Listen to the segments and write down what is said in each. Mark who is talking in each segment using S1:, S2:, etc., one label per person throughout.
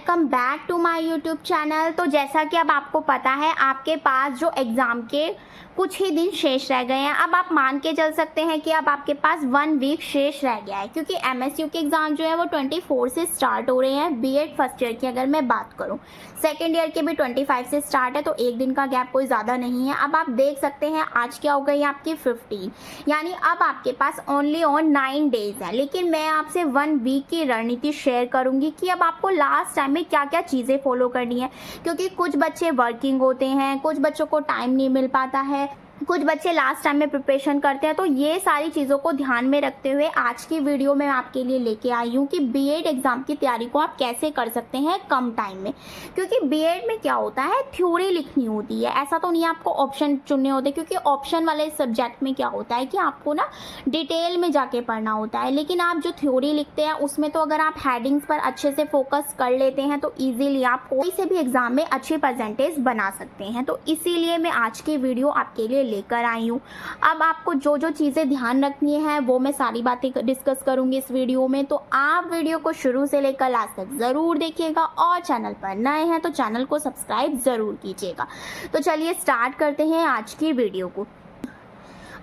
S1: Welcome back to my YouTube channel. तो जैसा कि अब आपको पता है, आपके पास जो एग्ज़ाम के कुछ ही दिन शेष रह गए हैं। अब आप मान के चल सकते हैं कि अब आपके पास 1 वीक शेष रह गया है, क्योंकि एमएसयू के एग्ज़ाम जो है वो 24 से स्टार्ट हो रहे हैं। बीएड फर्स्ट ईयर की अगर मैं बात करूं, सेकेंड ईयर के भी 25 से स्टार्ट है, तो एक दिन का गैप कोई ज़्यादा नहीं है। अब आप देख सकते हैं आज क्या हो गई आपकी 15, यानी अब आपके पास ओनली ऑन 9 डेज़ है। लेकिन मैं आपसे 1 वीक की रणनीति शेयर करूंगी कि अब आपको लास्ट टाइम में क्या क्या चीज़ें फॉलो करनी है, क्योंकि कुछ बच्चे वर्किंग होते हैं, कुछ बच्चों को टाइम नहीं मिल पाता है, कुछ बच्चे लास्ट टाइम में प्रिपरेशन करते हैं। तो ये सारी चीज़ों को ध्यान में रखते हुए आज की वीडियो में आपके लिए लेके आई हूँ कि बीएड एग्ज़ाम की तैयारी को आप कैसे कर सकते हैं कम टाइम में। क्योंकि बीएड में क्या होता है, थ्योरी लिखनी होती है, ऐसा तो नहीं है आपको ऑप्शन चुनने होते, क्योंकि ऑप्शन वाले सब्जेक्ट में क्या होता है कि आपको ना डिटेल में जाके पढ़ना होता है। लेकिन आप जो थ्योरी लिखते हैं उसमें तो अगर आप हेडिंग्स पर अच्छे से फोकस कर लेते हैं तो ईजिली आप कोई से भी एग्ज़ाम में अच्छी परसेंटेज बना सकते हैं। तो इसीलिए मैं आज की वीडियो आपके लिए लेकर आई हूँ। अब आपको जो जो चीज़ें ध्यान रखनी है वो मैं सारी बातें डिस्कस करूँगी इस वीडियो में। तो आप वीडियो को शुरू से लेकर लास्ट तक ज़रूर देखिएगा, और चैनल पर नए हैं तो चैनल को सब्सक्राइब ज़रूर कीजिएगा। तो चलिए स्टार्ट करते हैं आज की वीडियो को।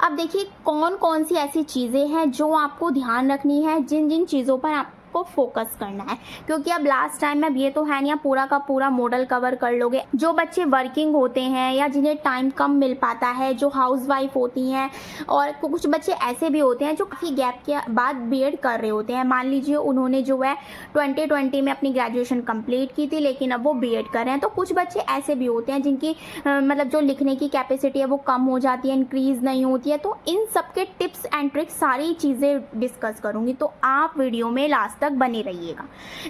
S1: अब देखिए कौन कौन सी ऐसी चीज़ें हैं जो आपको ध्यान रखनी है, जिन जिन चीज़ों पर आप को फोकस करना है, क्योंकि अब लास्ट टाइम में अब ये तो है नहीं आप पूरा का पूरा मॉडल कवर कर लोगे। जो बच्चे वर्किंग होते हैं या जिन्हें टाइम कम मिल पाता है, जो हाउसवाइफ होती हैं, और कुछ बच्चे ऐसे भी होते हैं जो काफ़ी गैप के बाद बीएड कर रहे होते हैं। मान लीजिए उन्होंने जो है 2020 में अपनी ग्रेजुएशन कंप्लीट की थी, लेकिन अब वो बीएड कर रहे हैं। तो कुछ बच्चे ऐसे भी होते हैं जिनकी मतलब जो लिखने की कैपेसिटी है वो कम हो जाती है, इंक्रीज नहीं होती है। तो इन सब के टिप्स एंड ट्रिक्स सारी चीज़ें डिस्कस करूँगी, तो आप वीडियो में लास्ट तक बने रहिएगा।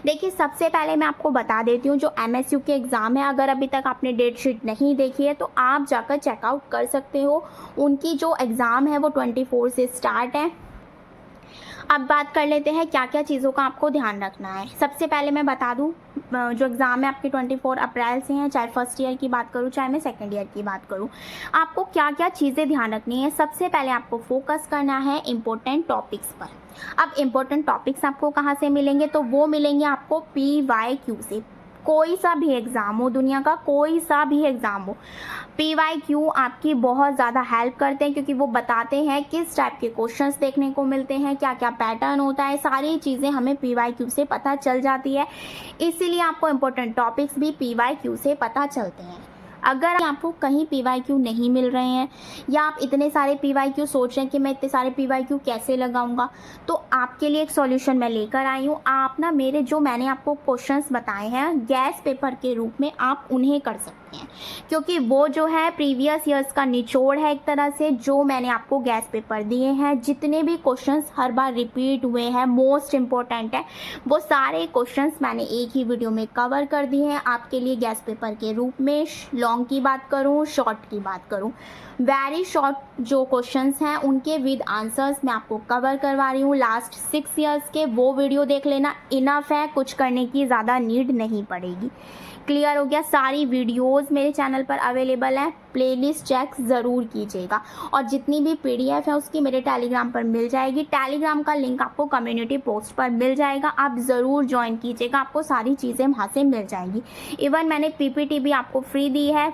S1: देखिए सबसे पहले मैं आपको बता देती हूँ, जो एमएसयू के एग्ज़ाम है, अगर अभी तक आपने डेट शीट नहीं देखी है तो आप जाकर चेकआउट कर सकते हो। उनकी जो एग्ज़ाम है वो 24 से स्टार्ट है। अब बात कर लेते हैं क्या क्या चीज़ों का आपको ध्यान रखना है। सबसे पहले मैं बता दूं, जो एग्ज़ाम है आपकी 24 अप्रैल से हैं, चाहे फर्स्ट ईयर की बात करूं चाहे मैं सेकंड ईयर की बात करूं, आपको क्या क्या चीज़ें ध्यान रखनी है। सबसे पहले आपको फोकस करना है इम्पोर्टेंट टॉपिक्स पर। अब इम्पोर्टेंट टॉपिक्स आपको कहाँ से मिलेंगे, तो वो मिलेंगे आपको PYQ से। कोई सा भी एग्ज़ाम हो, दुनिया का कोई सा भी एग्ज़ाम हो, PYQ आपकी बहुत ज़्यादा हेल्प करते हैं, क्योंकि वो बताते हैं किस टाइप के क्वेश्चंस देखने को मिलते हैं, क्या क्या पैटर्न होता है, सारी चीज़ें हमें PYQ से पता चल जाती है। इसीलिए आपको इम्पोर्टेंट टॉपिक्स भी PYQ से पता चलते हैं। अगर आपको कहीं PYQ नहीं मिल रहे हैं, या आप इतने सारे PYQ सोच रहे हैं कि मैं इतने सारे PYQ कैसे लगाऊंगा, तो आपके लिए एक सॉल्यूशन मैं लेकर आई हूँ। आप ना मैंने आपको क्वेश्चंस बताए हैं गैस पेपर के रूप में, आप उन्हें कर सकते हैं, क्योंकि वो जो है प्रीवियस ईयर्स का निचोड़ है एक तरह से। जो मैंने आपको गैस पेपर दिए हैं, जितने भी क्वेश्चंस हर बार रिपीट हुए हैं, मोस्ट इम्पॉर्टेंट है, वो सारे क्वेश्चंस मैंने एक ही वीडियो में कवर कर दिए हैं आपके लिए गैस पेपर के रूप में। लॉन्ग की बात करूं, शॉर्ट की बात करूं, वेरी शॉर्ट जो क्वेश्चंस हैं उनके विद आंसर्स मैं आपको कवर करवा रही हूँ लास्ट 6 इयर्स के। वो वीडियो देख लेना, इनफ है, कुछ करने की ज़्यादा नीड नहीं पड़ेगी। क्लियर हो गया। सारी वीडियोस मेरे चैनल पर अवेलेबल हैं, प्लेलिस्ट चेक ज़रूर कीजिएगा। और जितनी भी PDF है उसकी मेरे टेलीग्राम पर मिल जाएगी। टेलीग्राम का लिंक आपको कम्युनिटी पोस्ट पर मिल जाएगा, आप ज़रूर ज्वाइन कीजिएगा, आपको सारी चीज़ें वहाँ से मिल जाएंगी। इवन मैंने PPT भी आपको फ्री दी है,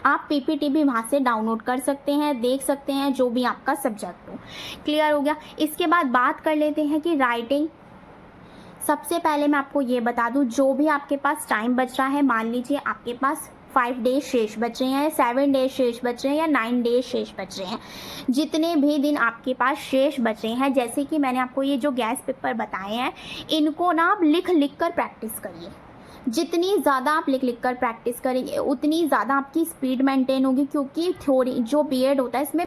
S1: आप PPT भी वहाँ से डाउनलोड कर सकते हैं, देख सकते हैं, जो भी आपका सब्जेक्ट हो। क्लियर हो गया। इसके बाद बात कर लेते हैं कि राइटिंग। सबसे पहले मैं आपको ये बता दूं, जो भी आपके पास टाइम बच रहा है, मान लीजिए आपके पास 5 डेज शेष बच रहे हैं, 7 डेज शेष बच रहे हैं, या 9 डेज शेष बच रहे हैं, जितने भी दिन आपके पास शेष बच रहे हैं, जैसे कि मैंने आपको ये जो गैस पेपर बताए हैं, इनको ना आप लिख लिख कर प्रैक्टिस करिए। जितनी ज़्यादा आप लिख लिख कर प्रैक्टिस करेंगे उतनी ज़्यादा आपकी स्पीड मेंटेन होगी, क्योंकि थ्योरी जो बीएड होता है इसमें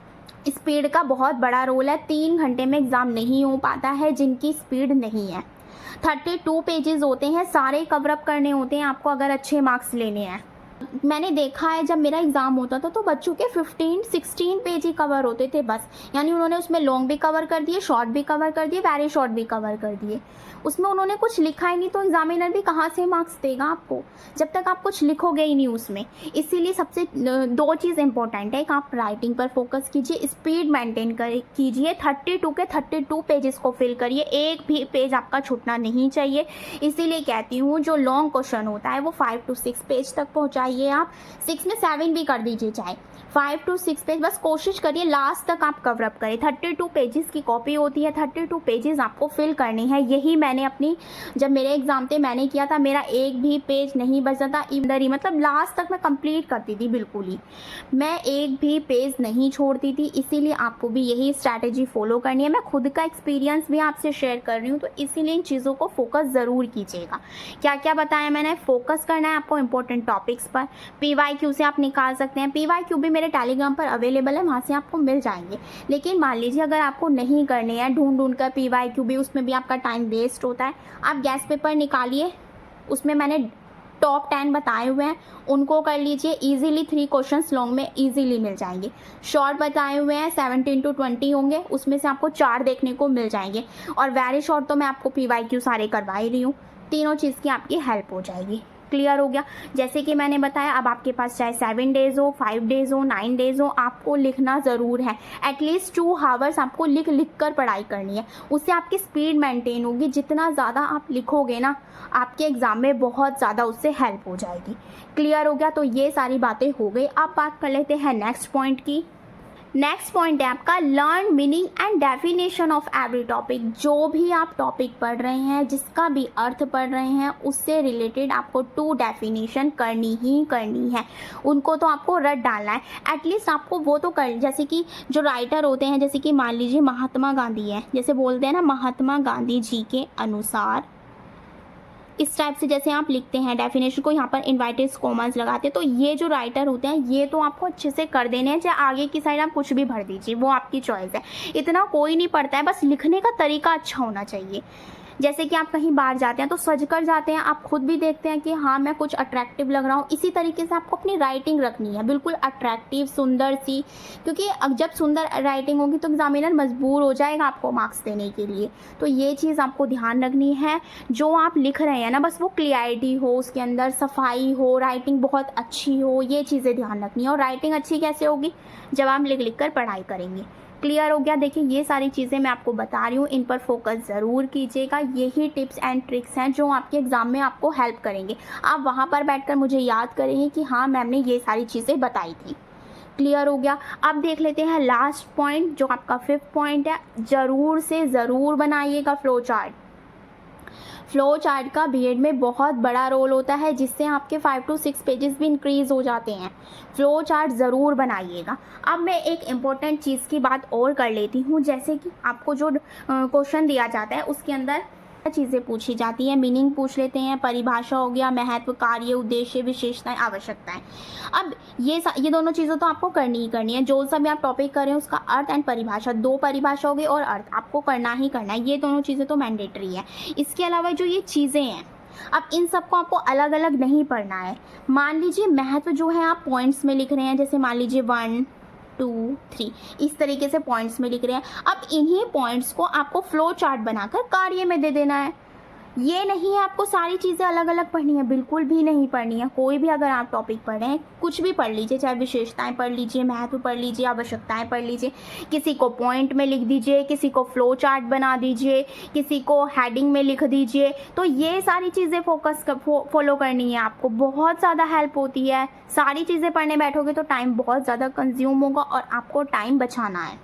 S1: स्पीड का बहुत बड़ा रोल है। 3 घंटे में एग्ज़ाम नहीं हो पाता है जिनकी स्पीड नहीं है। 32 पेजेस होते हैं, सारे कवरअप करने होते हैं आपको अगर अच्छे मार्क्स लेने हैं। मैंने देखा है जब मेरा एग्ज़ाम होता था तो बच्चों के 15-16 पेज ही कवर होते थे बस, यानी उन्होंने उसमें लॉन्ग भी कवर कर दिए, शॉर्ट भी कवर कर दिए, वेरी शॉर्ट भी कवर कर दिए। उसमें उन्होंने कुछ लिखा ही नहीं, तो एग्जामिनर भी कहाँ से मार्क्स देगा आपको जब तक आप कुछ लिखोगे ही नहीं उसमें। इसीलिए सबसे दो चीज़ इंपॉर्टेंट है, एक आप राइटिंग पर फोकस कीजिए, स्पीड मेंटेन कर कीजिए, 32 के 32 पेजेस को फिल करिए, एक भी पेज आपका छूटना नहीं चाहिए। इसीलिए कहती हूँ जो लॉन्ग क्वेश्चन होता है वो 5 to 6 पेज तक पहुँचाइए, आप 6 में 7 भी कर दीजिए, चाहे 5 to 6 पेज, बस कोशिश करिए लास्ट तक आप कवर अप करें। 32 पेजेस की कॉपी होती है, 32 पेजेस आपको फिल करनी है। यही मैंने अपनी जब मेरे एग्ज़ाम थे मैंने किया था, मेरा एक भी पेज नहीं बचा था इधर ही, मतलब लास्ट तक मैं कंप्लीट करती थी, बिल्कुल ही मैं एक भी पेज नहीं छोड़ती थी। इसीलिए आपको भी यही स्ट्रैटेजी फॉलो करनी है। मैं खुद का एक्सपीरियंस भी आपसे शेयर कर रही हूँ, तो इसीलिए इन चीज़ों को फोकस ज़रूर कीजिएगा। क्या क्या बताया मैंने, फोकस करना है आपको इंपॉर्टेंट टॉपिक्स पर। PYQ से आप निकाल सकते हैं, PYQ भी मेरे टेलीग्राम पर अवेलेबल है, वहाँ से आपको मिल जाएंगे। लेकिन मान लीजिए अगर आपको नहीं करने हैं ढूंढ कर PYQ भी, उसमें भी आपका टाइम वेस्ट होता है, आप गैस पेपर निकालिए, उसमें मैंने टॉप 10 बताए हुए हैं, उनको कर लीजिए। इजीली 3 क्वेश्चंस लॉन्ग में इजीली मिल जाएंगे। शॉर्ट बताए हुए हैं 17 to 20 होंगे, उसमें से आपको 4 देखने को मिल जाएंगे। और वेरी शॉर्ट तो मैं आपको PYQ सारे करवा ही रही हूँ, तीनों चीज़ की आपकी हेल्प हो जाएगी। क्लियर हो गया। जैसे कि मैंने बताया, अब आपके पास चाहे 7 डेज़ हो, 5 डेज़ हो, 9 डेज़ हो, आपको लिखना ज़रूर है। एटलीस्ट 2 आवर्स आपको लिख कर पढ़ाई करनी है, उससे आपकी स्पीड मेंटेन होगी। जितना ज़्यादा आप लिखोगे ना, आपके एग्ज़ाम में बहुत ज़्यादा उससे हेल्प हो जाएगी। क्लियर हो गया। तो ये सारी बातें हो गई। अब बात कर लेते हैं नेक्स्ट पॉइंट की। नेक्स्ट पॉइंट है आपका learn meaning and definition of every topic. जो भी आप टॉपिक पढ़ रहे हैं, जिसका भी अर्थ पढ़ रहे हैं, उससे रिलेटेड आपको 2 डेफिनेशन करनी ही करनी है। उनको तो आपको रट डालना है। एटलीस्ट आपको वो तो कर, जैसे कि जो राइटर होते हैं, जैसे कि मान लीजिए महात्मा गांधी है, जैसे बोलते हैं ना, महात्मा गांधी जी के अनुसार, इस टाइप से जैसे आप लिखते हैं डेफिनेशन को, यहाँ पर इन्वर्टेड कॉमास लगाते हैं। तो ये जो राइटर होते हैं, ये तो आपको अच्छे से कर देने हैं। चाहे आगे की साइड आप कुछ भी भर दीजिए, वो आपकी चॉइस है। इतना कोई नहीं पढ़ता है, बस लिखने का तरीका अच्छा होना चाहिए। जैसे कि आप कहीं बाहर जाते हैं तो सज कर जाते हैं, आप खुद भी देखते हैं कि हाँ मैं कुछ अट्रैक्टिव लग रहा हूँ। इसी तरीके से आपको अपनी राइटिंग रखनी है, बिल्कुल अट्रैक्टिव, सुंदर सी। क्योंकि अब जब सुंदर राइटिंग होगी तो एग्जामिनर मजबूर हो जाएगा आपको मार्क्स देने के लिए। तो ये चीज़ आपको ध्यान रखनी है। जो आप लिख रहे हैं ना, बस वो क्लियरिटी हो, उसके अंदर सफाई हो, राइटिंग बहुत अच्छी हो, ये चीज़ें ध्यान रखनी है। और राइटिंग अच्छी कैसे होगी, जब आप लिख कर पढ़ाई करेंगे। क्लियर हो गया। देखिए ये सारी चीज़ें मैं आपको बता रही हूँ, इन पर फोकस ज़रूर कीजिएगा। यही टिप्स एंड ट्रिक्स हैं जो आपके एग्ज़ाम में आपको हेल्प करेंगे। आप वहाँ पर बैठकर मुझे याद करेंगे कि हाँ मैम ने ये सारी चीज़ें बताई थी। क्लियर हो गया। अब देख लेते हैं लास्ट पॉइंट, जो आपका 5th पॉइंट है। ज़रूर से ज़रूर बनाइएगा फ्लो चार्ट। फ्लो चार्ट का बीएड में बहुत बड़ा रोल होता है, जिससे आपके 5 to 6 पेजेस भी इंक्रीज़ हो जाते हैं। फ्लो चार्ट ज़रूर बनाइएगा। अब मैं एक इम्पॉर्टेंट चीज़ की बात और कर लेती हूँ, जैसे कि आपको जो क्वेश्चन दिया जाता है उसके अंदर चीज़ें पूछी जाती हैं। मीनिंग पूछ लेते हैं, परिभाषा हो गया, महत्व, कार्य, उद्देश्य, विशेषताएं, आवश्यकताएं। अब ये दोनों चीज़ें तो आपको करनी ही करनी है। जो सब आप टॉपिक कर रहे हैं उसका अर्थ एंड परिभाषा, 2 परिभाषा हो गई और अर्थ आपको करना ही करना है। ये दोनों चीज़ें तो मैंडेटरी है। इसके अलावा जो ये चीज़ें हैं, अब इन सबको आपको अलग अलग नहीं पढ़ना है। मान लीजिए महत्व जो है आप पॉइंट्स में लिख रहे हैं, जैसे मान लीजिए 1 2 3 इस तरीके से पॉइंट्स में लिख रहे हैं। अब इन्हीं पॉइंट्स को आपको फ्लो चार्ट बनाकर कार्य में दे देना है। ये नहीं है आपको सारी चीज़ें अलग अलग पढ़नी है, बिल्कुल भी नहीं पढ़नी है। कोई भी अगर आप टॉपिक पढ़ रहे हैं, कुछ भी पढ़ लीजिए, चाहे विशेषताएं पढ़ लीजिए, महत्व पढ़ लीजिए, आवश्यकताएं पढ़ लीजिए। किसी को पॉइंट में लिख दीजिए, किसी को फ्लो चार्ट बना दीजिए, किसी को हेडिंग में लिख दीजिए। तो ये सारी चीज़ें फॉलो करनी है आपको, बहुत ज़्यादा हेल्प होती है। सारी चीज़ें पढ़ने बैठोगे तो टाइम बहुत ज़्यादा कंज्यूम होगा और आपको टाइम बचाना है,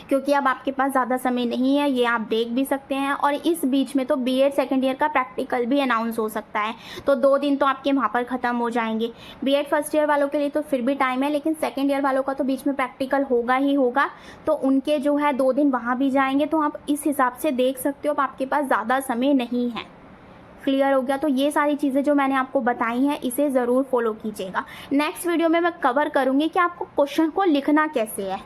S1: क्योंकि अब आपके पास ज़्यादा समय नहीं है, ये आप देख भी सकते हैं। और इस बीच में तो बीएड सेकेंड ईयर का प्रैक्टिकल भी अनाउंस हो सकता है, तो 2 दिन तो आपके वहाँ पर ख़त्म हो जाएंगे। बीएड फर्स्ट ईयर वालों के लिए तो फिर भी टाइम है, लेकिन सेकेंड ईयर वालों का तो बीच में प्रैक्टिकल होगा ही होगा, तो उनके जो है 2 दिन वहाँ भी जाएंगे। तो आप इस हिसाब से देख सकते हो, अब आपके पास ज़्यादा समय नहीं है। क्लियर हो गया। तो ये सारी चीज़ें जो मैंने आपको बताई हैं, इसे ज़रूर फॉलो कीजिएगा। नेक्स्ट वीडियो में मैं कवर करूँगी कि आपको क्वेश्चन को लिखना कैसे है,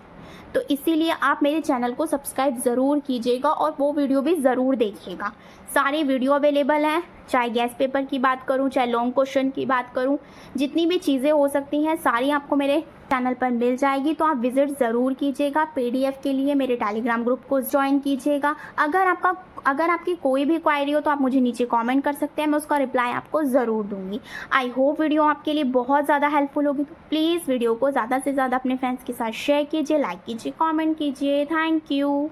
S1: तो इसीलिए आप मेरे चैनल को सब्सक्राइब ज़रूर कीजिएगा और वो वीडियो भी ज़रूर देखिएगा। सारे वीडियो अवेलेबल हैं चाहे गेस पेपर की बात करूं, चाहे लॉन्ग क्वेश्चन की बात करूं, जितनी भी चीज़ें हो सकती हैं सारी आपको मेरे चैनल पर मिल जाएगी। तो आप विज़िट ज़रूर कीजिएगा। पीडीएफ के लिए मेरे टेलीग्राम ग्रुप को ज्वाइन कीजिएगा। अगर आपकी कोई भी क्वायरी हो तो आप मुझे नीचे कमेंट कर सकते हैं, मैं उसका रिप्लाई आपको ज़रूर दूंगी। आई होप वीडियो आपके लिए बहुत ज़्यादा हेल्पफुल होगी। तो प्लीज़ वीडियो को ज़्यादा से ज़्यादा अपने फ्रेंड्स के साथ शेयर कीजिए, लाइक कीजिए, कॉमेंट कीजिए। Thank you.